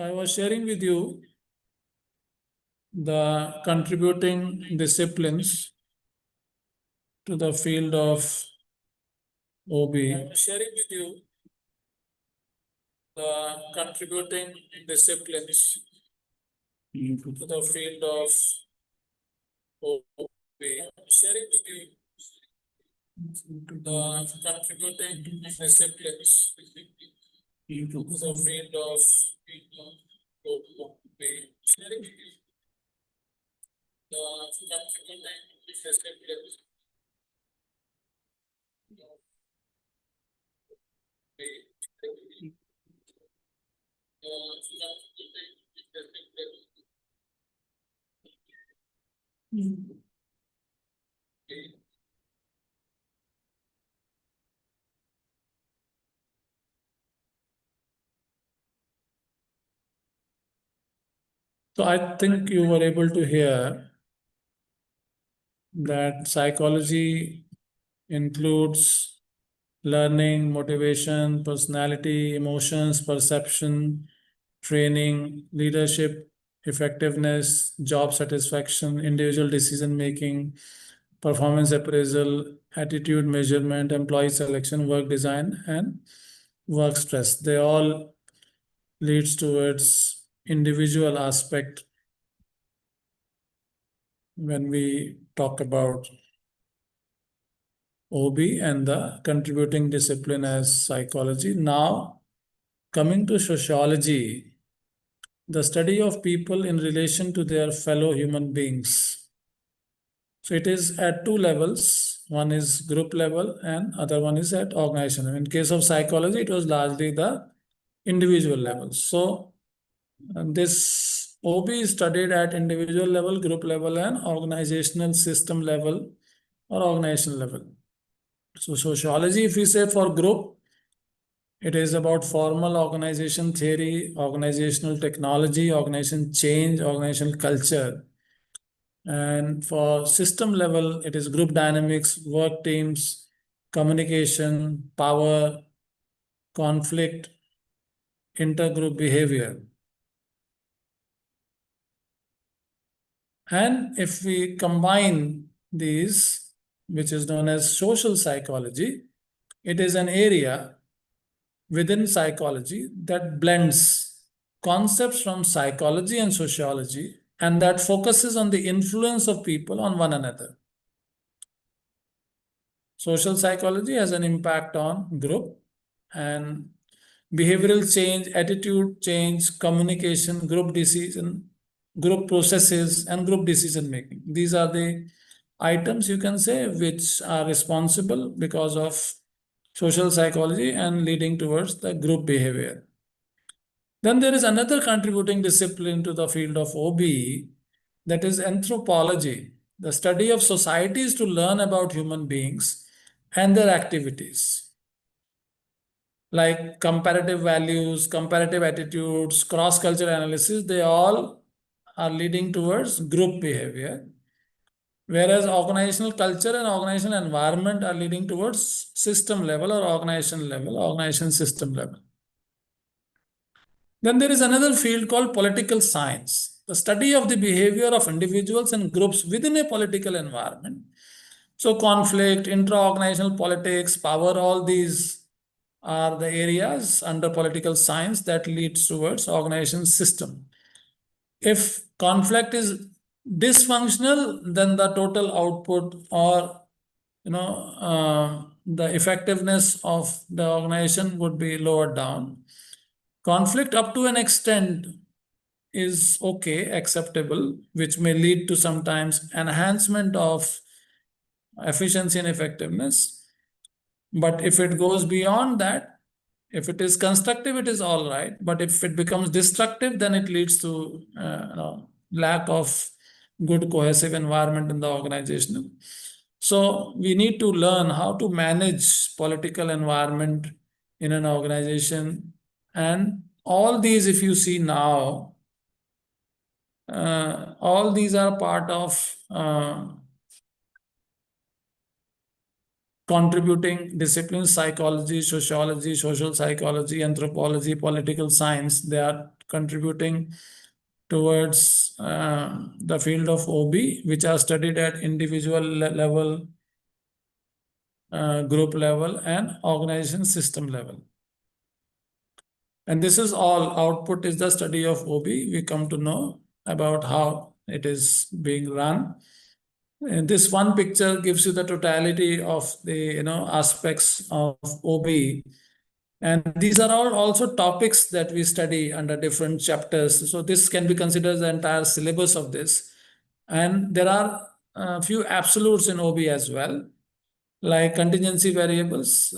I was sharing with you the contributing disciplines to the field of OB. I was sharing with you the contributing disciplines to the field of OB. I was sharing with you the contributing disciplines to the field of OB. Sharing with you the contributing disciplines. So I think you were able to hear that psychology includes learning, motivation, personality, emotions, perception, training, leadership, effectiveness, job satisfaction, individual decision making, performance appraisal, attitude measurement, employee selection, work design, and work stress. They all leads towards individual aspect when we talk about OB and the contributing discipline as psychology. Now, coming to sociology, the study of people in relation to their fellow human beings. So it is at two levels. One is group level and other one is at organization. In case of psychology, it was largely the individual level. So this OB is studied at individual level, group level, and organizational system level or organizational level. So sociology, if we say for group, it is about formal organization theory, organizational technology, organization change, organizational culture. And for system level, it is group dynamics, work teams, communication, power, conflict, intergroup behavior. And if we combine these, which is known as social psychology, it is an area within psychology that blends concepts from psychology and sociology and that focuses on the influence of people on one another. Social psychology has an impact on group and behavioral change, attitude change, communication, group decision, group processes, and group decision making. These are the items you can say which are responsible because of social psychology and leading towards the group behavior. Then there is another contributing discipline to the field of OB, that is anthropology, the study of societies to learn about human beings and their activities, like comparative values, comparative attitudes, cross cultural analysis, they all are leading towards group behavior. Whereas organizational culture and organizational environment are leading towards system level or organization system level. Then there is another field called political science, the study of the behavior of individuals and groups within a political environment. So conflict, intra-organizational politics, power, all these are the areas under political science that leads towards organization system. If conflict is dysfunctional, then the total output or the effectiveness of the organization would be lowered down. Conflict up to an extent is okay, acceptable, which may lead to sometimes enhancement of efficiency and effectiveness. But if it goes beyond that, if it is constructive, it is all right. But if it becomes destructive, then it leads to lack of good cohesive environment in the organization. So we need to learn how to manage political environment in an organization. And all these, if you see now, all these are part of contributing disciplines: psychology, sociology, social psychology, anthropology, political science. They are contributing towards the field of OB, which are studied at individual level, group level, and organization system level. And this is all output is the study of OB. We come to know about how it is being run. And this one picture gives you the totality of the aspects of OB. And these are all also topics that we study under different chapters. So this can be considered the entire syllabus of this. And there are a few absolutes in OB as well, like contingency variables,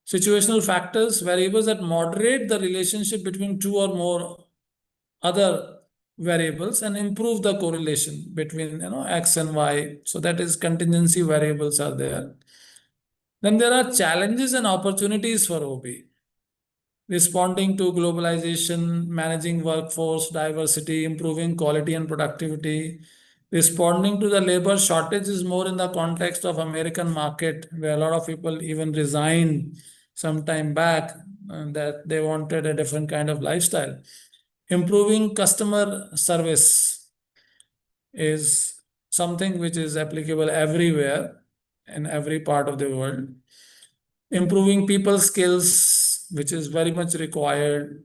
situational factors, variables that moderate the relationship between two or more other variables and improve the correlation between X and Y. So that is contingency variables are there. Then there are challenges and opportunities for OB. Responding to globalization, managing workforce diversity, improving quality and productivity. Responding to the labor shortage is more in the context of American market, where a lot of people even resigned some time back that they wanted a different kind of lifestyle. Improving customer service is something which is applicable everywhere in every part of the world. Improving people skills, which is very much required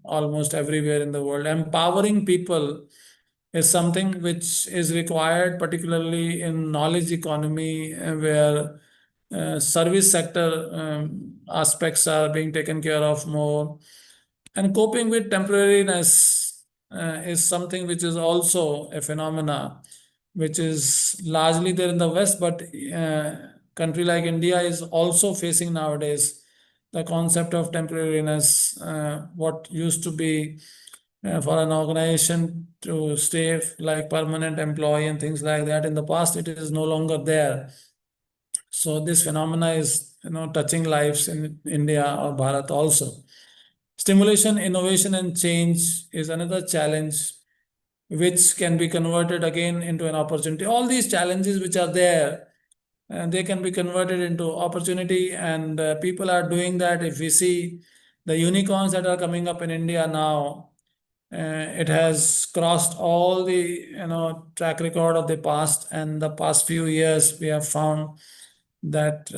almost everywhere in the world. Empowering people is something which is required, particularly in knowledge economy, where service sector aspects are being taken care of more. And coping with temporariness is something which is also a phenomena which is largely there in the West, but country like India is also facing nowadays the concept of temporariness. What used to be for an organization to stay like permanent employee and things like that in the past, it is no longer there. So this phenomena is touching lives in India or Bharat also. Stimulation, innovation, and change is another challenge which can be converted again into an opportunity. All these challenges which are there, they can be converted into opportunity, and people are doing that. If we see the unicorns that are coming up in India now, it has crossed all the track record of the past, and the past few years we have found that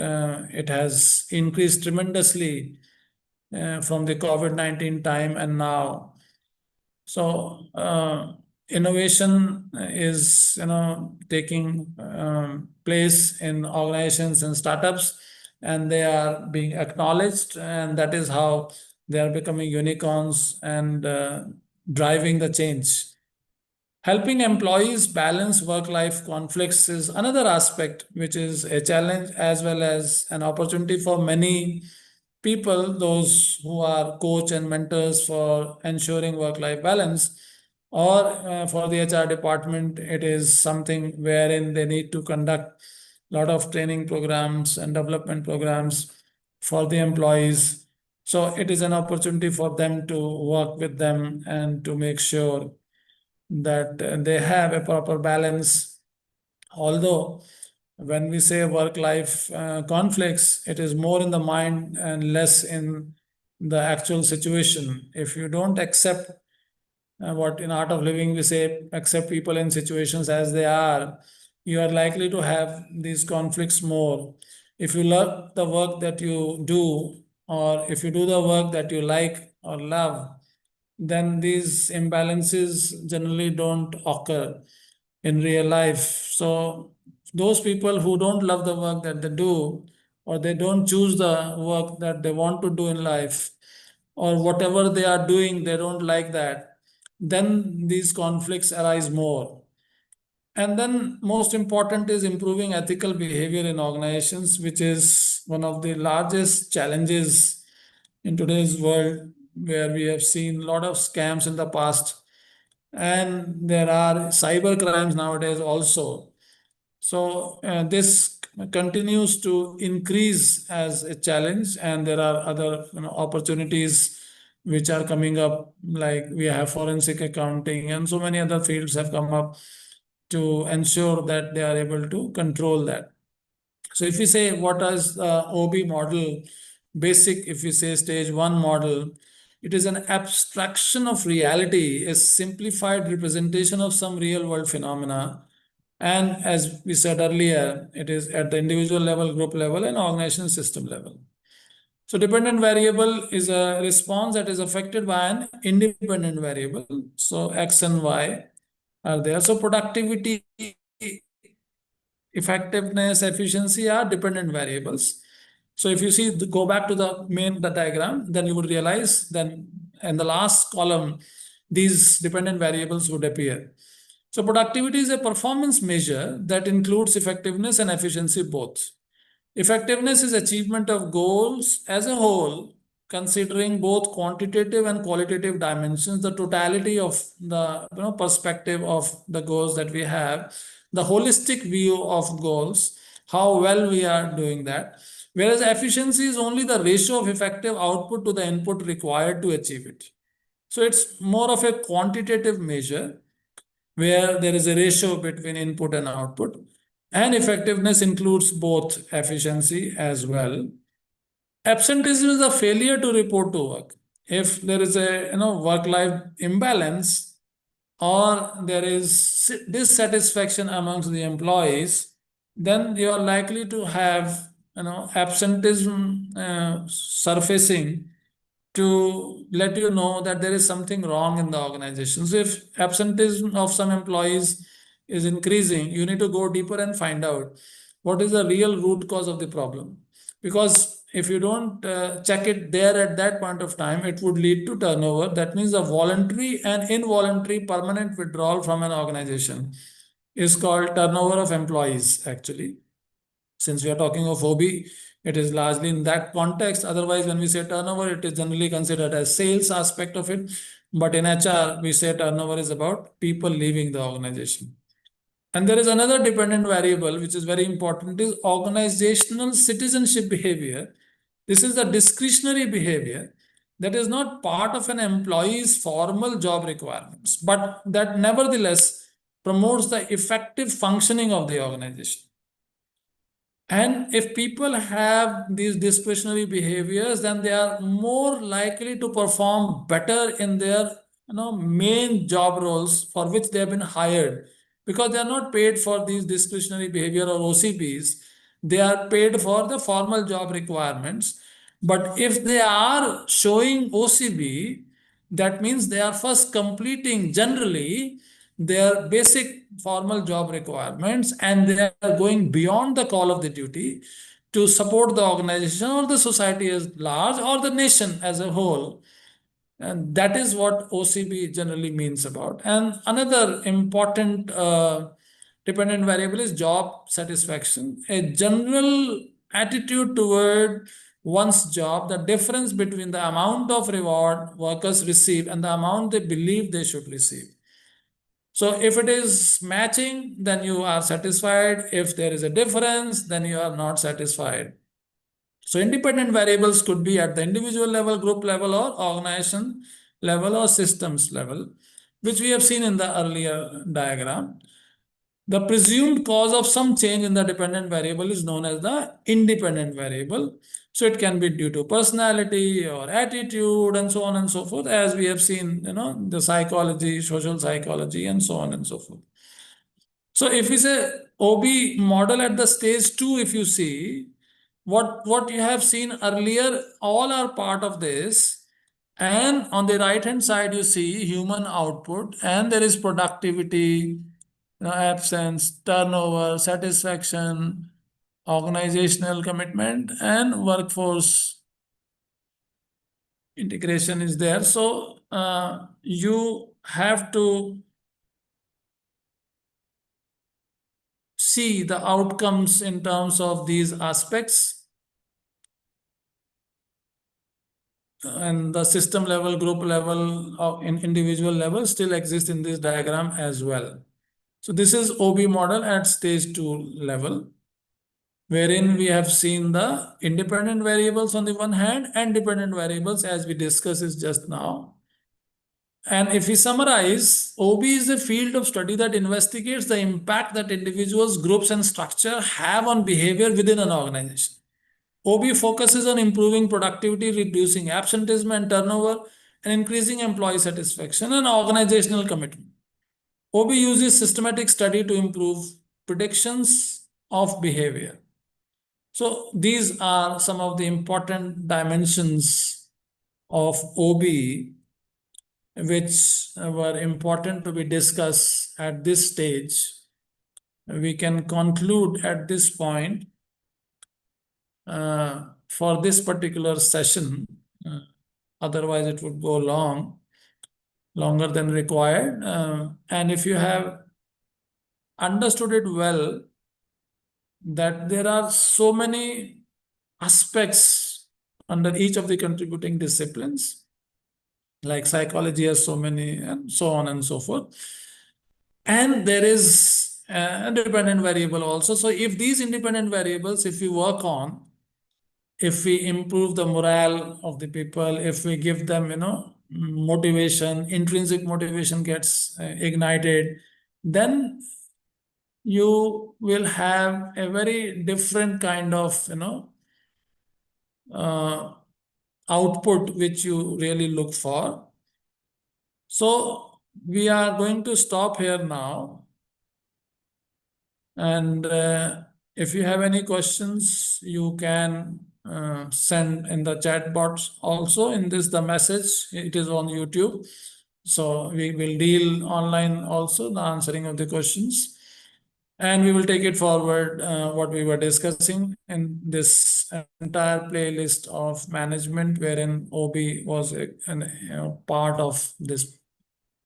it has increased tremendously from the COVID-19 time and now. So innovation is taking place in organizations and startups, and they are being acknowledged, and that is how they are becoming unicorns and driving the change. Helping employees balance work-life conflicts is another aspect which is a challenge as well as an opportunity for many people, those who are coach and mentors for ensuring work-life balance, or for the HR department, it is something wherein they need to conduct a lot of training programs and development programs for the employees. So it is an opportunity for them to work with them and to make sure that they have a proper balance. Although when we say work-life conflicts, it is more in the mind and less in the actual situation. If you don't accept what in art of living we say, accept people and situations as they are, you are likely to have these conflicts more. If you love the work that you do, or if you do the work that you like or love, then these imbalances generally don't occur in real life. So those people who don't love the work that they do, or they don't choose the work that they want to do in life, or whatever they are doing, they don't like that, then these conflicts arise more. And then most important is improving ethical behavior in organizations, which is one of the largest challenges in today's world, where we have seen a lot of scams in the past, and there are cyber crimes nowadays also. So this continues to increase as a challenge, and there are other opportunities which are coming up, like we have forensic accounting, and so many other fields have come up to ensure that they are able to control that. So if we say what is OB model, basic, if we say stage one model, it is an abstraction of reality, a simplified representation of some real world phenomena. And as we said earlier, it is at the individual level, group level, and organization system level. So dependent variable is a response that is affected by an independent variable. So X and Y are there. So productivity, effectiveness, efficiency are dependent variables. So if you see, go back to the diagram, then you would realize then in the last column, these dependent variables would appear. So productivity is a performance measure that includes effectiveness and efficiency both. Effectiveness is achievement of goals as a whole, considering both quantitative and qualitative dimensions, the totality of the perspective of the goals that we have, the holistic view of goals, how well we are doing that. Whereas efficiency is only the ratio of effective output to the input required to achieve it. So it's more of a quantitative measure where there is a ratio between input and output. And effectiveness includes both efficiency as well. Absenteeism is a failure to report to work. If there is a work-life imbalance or there is dissatisfaction amongst the employees, then you are likely to have absenteeism surfacing to let you know that there is something wrong in the organization. So if absenteeism of some employees is increasing, you need to go deeper and find out what is the real root cause of the problem. Because if you don't check it there at that point of time, it would lead to turnover. That means a voluntary and involuntary permanent withdrawal from an organization is called turnover of employees, actually. Since we are talking of OB, it is largely in that context. Otherwise, when we say turnover, it is generally considered as sales aspect of it. But in HR, we say turnover is about people leaving the organization. And there is another dependent variable, which is very important, is organizational citizenship behavior. This is the discretionary behavior that is not part of an employee's formal job requirements, but that nevertheless promotes the effective functioning of the organization. And if people have these discretionary behaviors, then they are more likely to perform better in their main job roles for which they have been hired, because they are not paid for these discretionary behavior or OCPs. They are paid for the formal job requirements. But if they are showing OCB, that means they are first completing generally their basic formal job requirements, and they are going beyond the call of the duty to support the organization or the society as large or the nation as a whole. And that is what OCB generally means about. And another important dependent variable is job satisfaction, a general attitude toward one's job, the difference between the amount of reward workers receive and the amount they believe they should receive. So if it is matching, then you are satisfied. If there is a difference, then you are not satisfied. So independent variables could be at the individual level, group level, or organization level, or systems level, which we have seen in the earlier diagram. The presumed cause of some change in the dependent variable is known as the independent variable. So it can be due to personality or attitude and so on and so forth, as we have seen, the psychology, social psychology, and so on and so forth. So if we say OB model at the stage 2, if you see, what you have seen earlier, all are part of this. And on the right hand side, you see human output, and there is productivity, absence, turnover, satisfaction, organizational commitment, and workforce integration is there. So you have to see the outcomes in terms of these aspects, and the system level, group level, or in individual level still exist in this diagram as well. So this is OB model at stage 2 level, wherein we have seen the independent variables on the one hand and dependent variables, as we discussed is just now. And if we summarize, OB is a field of study that investigates the impact that individuals, groups, and structure have on behavior within an organization. OB focuses on improving productivity, reducing absenteeism and turnover, and increasing employee satisfaction and organizational commitment. OB uses systematic study to improve predictions of behavior. So these are some of the important dimensions of OB which were important to be discussed at this stage. We can conclude at this point for this particular session. Otherwise, it would go longer than required. And if you have understood it well, that there are so many aspects under each of the contributing disciplines, like psychology has so many, and so on and so forth. And there is a dependent variable also. So if these independent variables, if we work on, if we improve the morale of the people, if we give them, motivation, intrinsic motivation gets ignited, then you will have a very different kind of, output which you really look for. So we are going to stop here now. And if you have any questions, you can send in the chat box also. In this, the message, it is on YouTube. So we will deal online also, the answering of the questions. And we will take it forward, what we were discussing in this entire playlist of management, wherein OB was a part of this